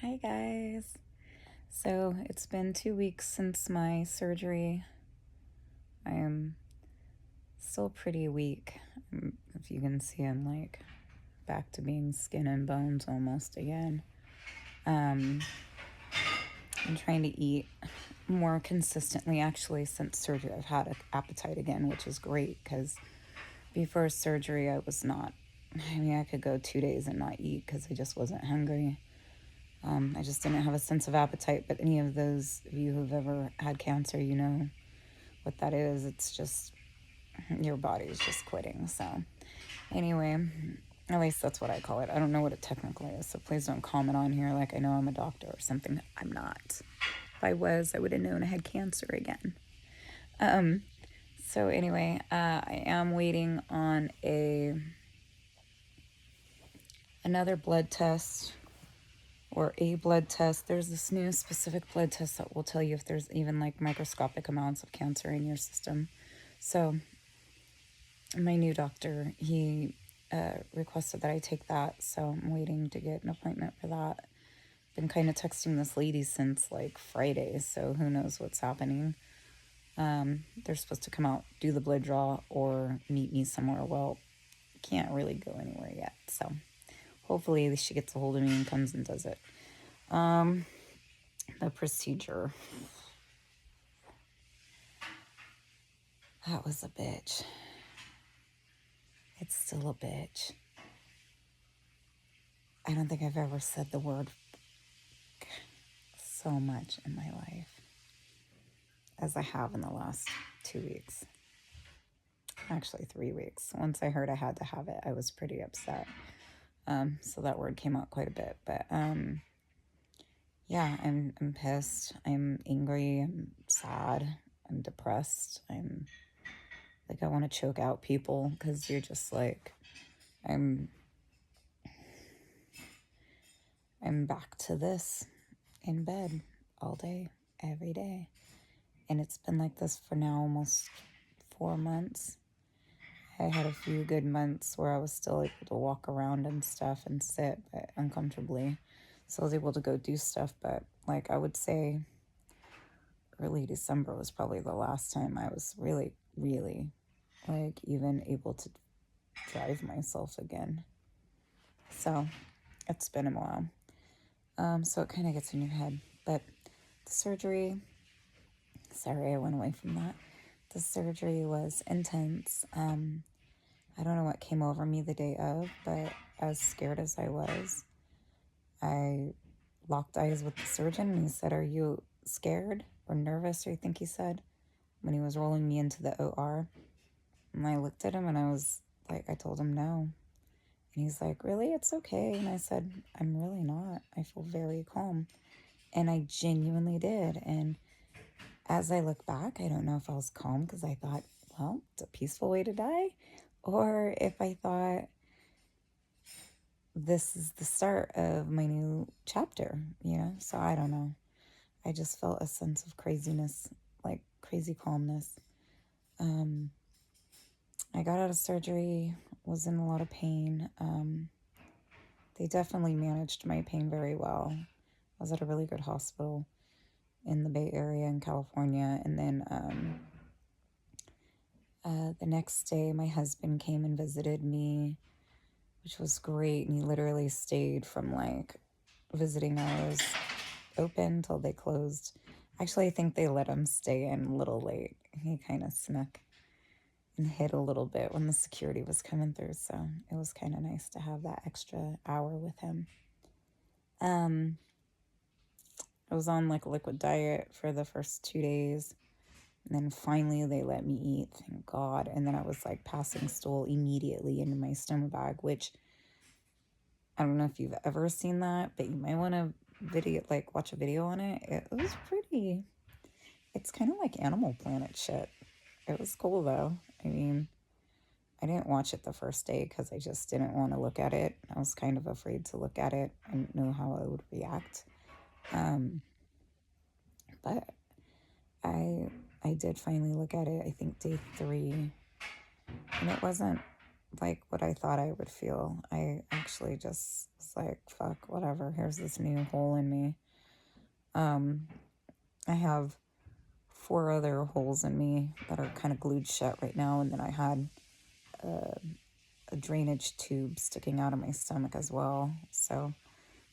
Hi guys. So it's been 2 weeks since my surgery. I am still pretty weak. If you can see, I'm like back to being skin and bones almost again. I'm trying to eat more consistently actually since surgery. I've had an appetite again, which is great because before surgery I was not. I could go 2 days and not eat because I just wasn't hungry. I just didn't have a sense of appetite, but any of those of you who've ever had cancer, you know what that is. It's just your body's just quitting. So, anyway, at least that's what I call it. I don't know what it technically is, so please don't comment on here like I know I'm a doctor or something. I'm not. If I was, I would have known I had cancer again. Um, so anyway, I am waiting on another blood test or a blood test. There's this new specific blood test that will tell you if there's even like microscopic amounts of cancer in your system. So my new doctor, he requested that I take that, so I'm waiting to get an appointment for that. Been kind of texting this lady since like Friday, so who knows what's happening. They're supposed to come out, do the blood draw, or meet me somewhere. Well, can't really go anywhere yet, so hopefully she gets a hold of me and comes and does it. The procedure. That was a bitch. It's still a bitch. I don't think I've ever said the word so much in my life as I have in the last 2 weeks. Actually, 3 weeks. Once I heard I had to have it, I was pretty upset. So that word came out quite a bit. But yeah, I'm pissed. I'm angry. I'm sad. I'm depressed. I'm like, I want to choke out people because you're just like, I'm back to this in bed all day, every day. And it's been like this for now almost 4 months. I had a few good months where I was still able to walk around and stuff and sit, but uncomfortably. So I was able to go do stuff, but like I would say early December was probably the last time I was really, really like even able to drive myself again. So it's been a while. So it kind of gets in your head. But the surgery, sorry, I went away from that. The surgery was intense. I don't know what came over me the day of, but as scared as I was, I locked eyes with the surgeon and he said, "Are you scared or nervous?" Or I think he said, when he was rolling me into the OR. And I looked at him and I was like, I told him no. And he's like, "Really? It's okay." And I said, "I'm really not. I feel very calm." And I genuinely did. And as I look back, I don't know if I was calm because I thought, well, it's a peaceful way to die, or if I thought, this is the start of my new chapter, you know? So I don't know. I just felt a sense of craziness, like crazy calmness. I got out of surgery, was in a lot of pain. They definitely managed my pain very well. I was at a really good hospital in the Bay Area in California. And then the next day, my husband came and visited me, which was great. And he literally stayed from like visiting hours open till they closed. Actually, I think they let him stay in a little late. He kind of snuck and hid a little bit when the security was coming through, so it was kind of nice to have that extra hour with him. I was on like a liquid diet for the first 2 days, and then finally they let me eat, thank God. And then I was like passing stool immediately into my stoma bag, which I don't know if you've ever seen that, but you might want to watch a video on it. It was pretty. It's kind of like Animal Planet shit. It was cool though. I mean, I didn't watch it the first day because I just didn't want to look at it. I was kind of afraid to look at it. I didn't know how I would react. But I did finally look at it, I think day 3. And it wasn't like what I thought I would feel. I actually just was like, fuck, whatever. Here's this new hole in me. I have 4 other holes in me that are kind of glued shut right now, and then I had a drainage tube sticking out of my stomach as well. So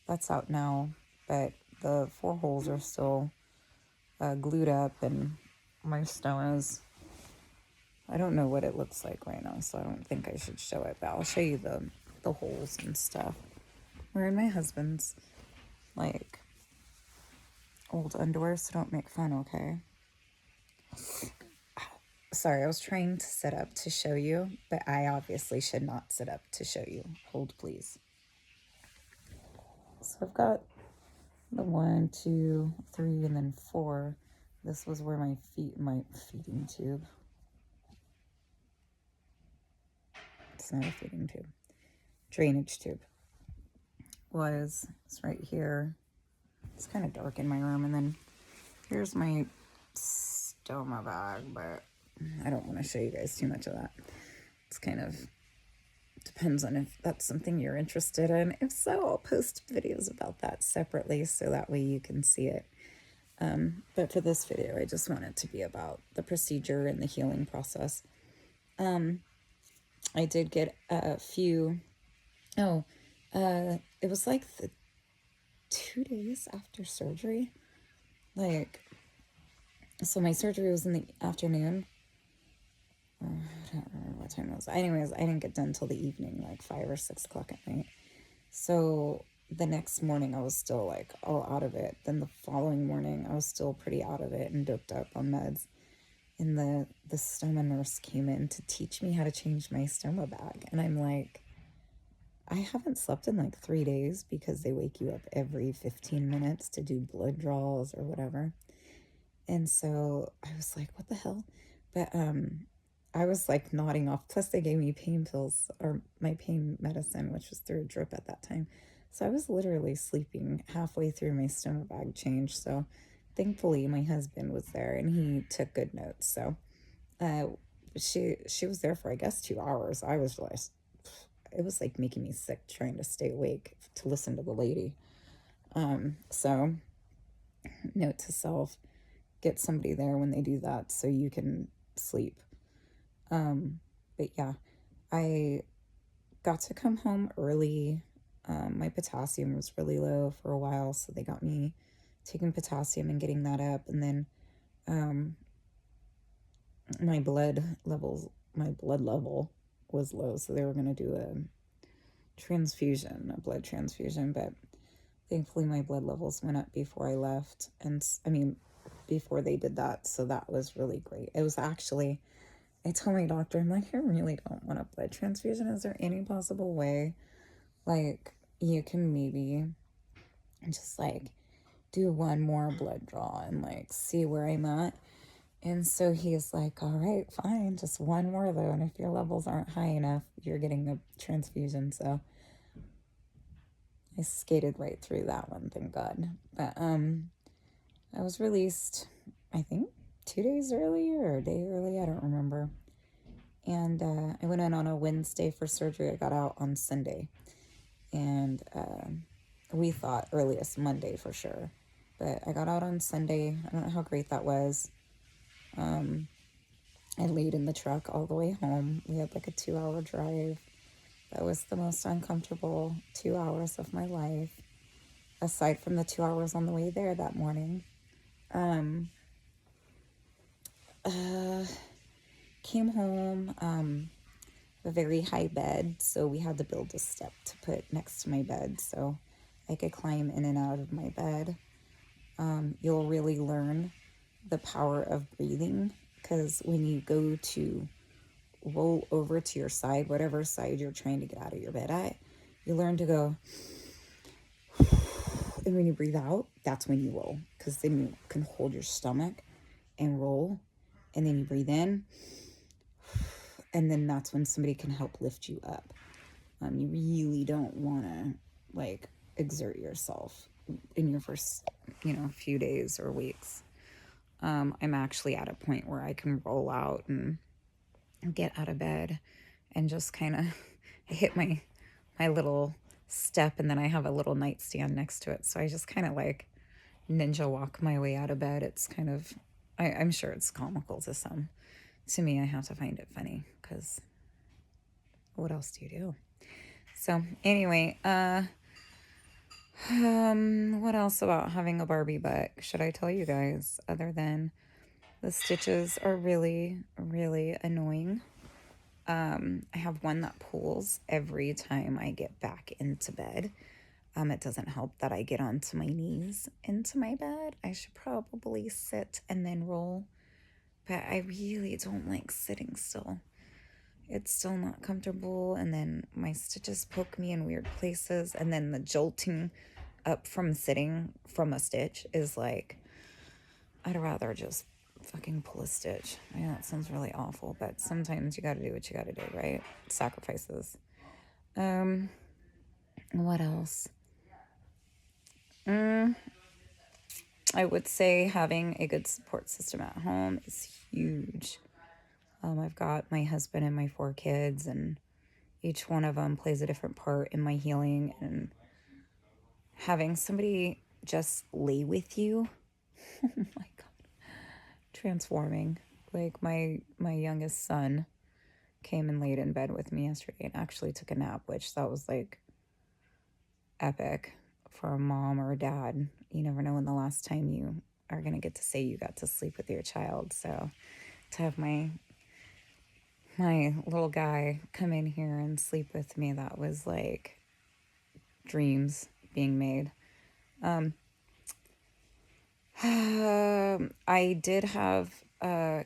that's out now, but the 4 holes are still glued up, and my stoma's, I don't know what it looks like right now, so I don't think I should show it, but I'll show you the holes and stuff. We're in my husband's, like, old underwear, so don't make fun, okay? Sorry, I was trying to sit up to show you, but I obviously should not sit up to show you. Hold, please. So I've got the 1, 2, 3, and then 4. This was where my feeding tube. It's not a feeding tube. Drainage tube was. It's right here. It's kind of dark in my room, and then here's my stoma bag, but I don't want to show you guys too much of that. It's kind of depends on if that's something you're interested in. If so, I'll post videos about that separately so that way you can see it. But for this video, I just want it to be about the procedure and the healing process. I did get a few, it was like the 2 days after surgery. Like, so my surgery was in the afternoon. I don't remember what time it was. Anyways, I didn't get done till the evening, like 5 or 6 o'clock at night. So the next morning I was still like all out of it. Then the following morning I was still pretty out of it and doped up on meds. And the stoma nurse came in to teach me how to change my stoma bag. And I'm like, I haven't slept in like 3 days because they wake you up every 15 minutes to do blood draws or whatever. And so I was like, what the hell? But I was like nodding off. Plus they gave me pain pills, or my pain medicine, which was through a drip at that time. So I was literally sleeping halfway through my stoma bag change. So thankfully my husband was there and he took good notes. So she was there for, I guess, 2 hours. I was just, it was like making me sick trying to stay awake to listen to the lady. So note to self, get somebody there when they do that so you can sleep. But yeah, I got to come home early. My potassium was really low for a while, so they got me taking potassium and getting that up. And then my blood level was low, so they were going to do a blood transfusion, but thankfully my blood levels went up before I left, and before they did that, so that was really great. It was actually, I told my doctor, I'm like, I really don't want a blood transfusion. Is there any possible way, like, you can maybe just, like, do one more blood draw and, like, see where I'm at? And so he's like, all right, fine, just one more, though, and if your levels aren't high enough, you're getting a transfusion. So I skated right through that one, thank God. But I was released, I think, 2 days early or a day early, I don't remember. And I went in on a Wednesday for surgery. I got out on Sunday. And we thought earliest Monday for sure. But I got out on Sunday. I don't know how great that was. I laid in the truck all the way home. We had like a 2-hour drive. That was the most uncomfortable 2 hours of my life, aside from the 2 hours on the way there that morning. Came home, a very high bed, so we had to build a step to put next to my bed so I could climb in and out of my bed. You'll really learn the power of breathing, because when you go to roll over to your side, whatever side you're trying to get out of your bed at, you learn to go, and when you breathe out, that's when you roll, because then you can hold your stomach and roll, and then you breathe in, and then that's when somebody can help lift you up. You really don't want to, like, exert yourself in your first, few days or weeks. I'm actually at a point where I can roll out and get out of bed and just kind of hit my little step, and then I have a little nightstand next to it. So I just kind of like ninja walk my way out of bed. It's kind of, I'm sure it's comical to some. To me, I have to find it funny because what else do you do? So anyway, what else about having a Barbie butt should I tell you guys other than the stitches are really, really annoying. I have one that pulls every time I get back into bed. It doesn't help that I get onto my knees into my bed. I should probably sit and then roll, but I really don't like sitting still. It's still not comfortable, and then my stitches poke me in weird places, and then the jolting up from sitting from a stitch is like, I'd rather just fucking pull a stitch. I know that sounds really awful, but sometimes you gotta do what you gotta do, right? Sacrifices. What else? I would say having a good support system at home is huge. I've got my husband and my 4 kids, and each one of them plays a different part in my healing. And having somebody just lay with you, oh my God, transforming. Like my youngest son came and laid in bed with me yesterday and actually took a nap, which that was like epic for a mom or a dad. You never know when the last time you are going to get to say you got to sleep with your child. So to have my little guy come in here and sleep with me, that was like dreams being made. I did have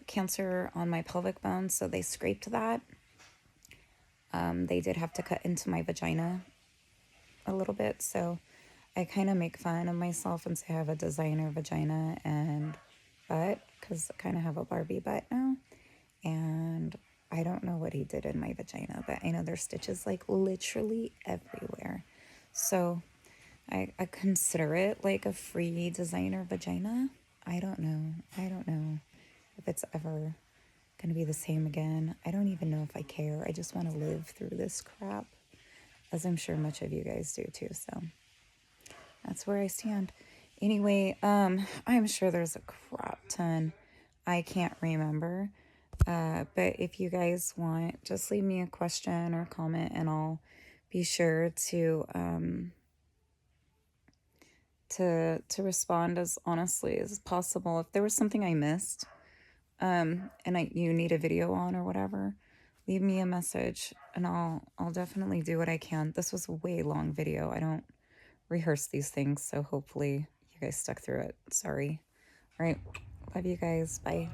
cancer on my pelvic bone, so they scraped that. They did have to cut into my vagina a little bit, so I kind of make fun of myself and say I have a designer vagina and butt, because I kind of have a Barbie butt now. And I don't know what he did in my vagina, but I know there's stitches like literally everywhere. So I consider it like a free designer vagina. I don't know. I don't know if it's ever going to be the same again. I don't even know if I care. I just want to live through this crap, as I'm sure much of you guys do too. So that's where I stand. Anyway, I'm sure there's a crap ton I can't remember. But if you guys want, just leave me a question or comment, and I'll be sure to respond as honestly as possible. If there was something I missed, and you need a video on or whatever, leave me a message, and I'll definitely do what I can. This was a way long video. I don't rehearse these things, so hopefully you guys stuck through it. Sorry. All right. Love you guys. Bye.